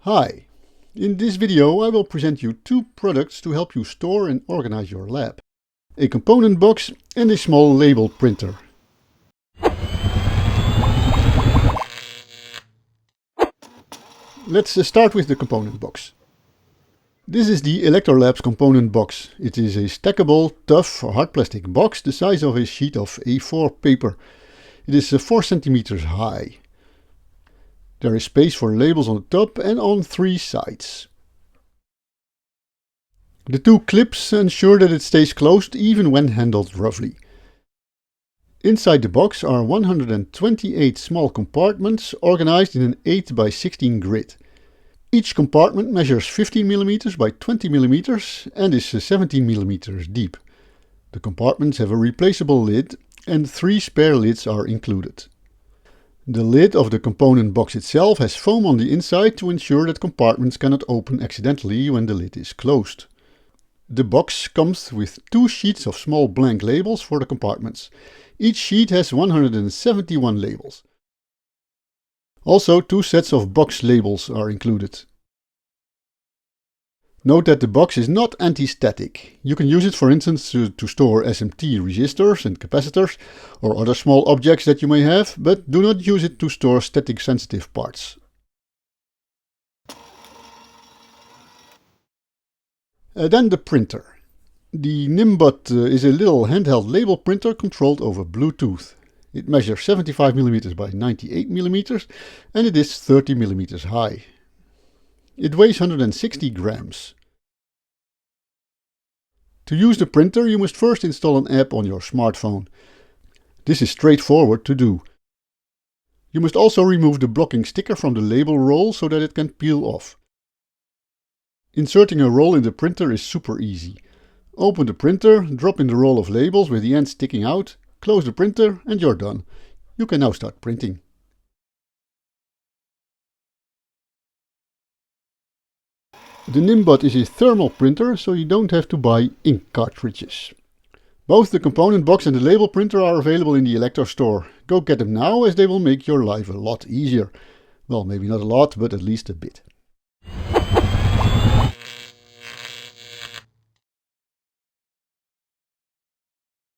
Hi! In this video I will present you two products to help you store and organize your lab. A component box and a small label printer. Let's start with the component box. This is the Elektor Labs Component Box. It is a stackable, tough, hard plastic box the size of a sheet of A4 paper. It is 4 centimeters high. There is space for labels on the top and on 3 sides. The two clips ensure that it stays closed even when handled roughly. Inside the box are 128 small compartments organized in an 8 by 16 grid. Each compartment measures 15 mm by 20 mm and is 17 mm deep. The compartments have a replaceable lid and 3 spare lids are included. The lid of the component box itself has foam on the inside to ensure that compartments cannot open accidentally when the lid is closed. The box comes with 2 sheets of small blank labels for the compartments. Each sheet has 171 labels. Also, 2 sets of box labels are included. Note that the box is not anti-static. You can use it for instance to store SMT resistors and capacitors or other small objects that you may have, but do not use it to store static sensitive parts. Then the printer. The Niimbot is a little handheld label printer controlled over Bluetooth. It measures 75 mm by 98 mm and it is 30 mm high. It weighs 160 grams. To use the printer you must first install an app on your smartphone. This is straightforward to do. You must also remove the blocking sticker from the label roll so that it can peel off. Inserting a roll in the printer is super easy. Open the printer, drop in the roll of labels with the end sticking out, close the printer and you're done. You can now start printing. The Niimbot is a thermal printer, so you don't have to buy ink cartridges. Both the component box and the label printer are available in the Elektor store. Go get them now as they will make your life a lot easier. Well, maybe not a lot, but at least a bit.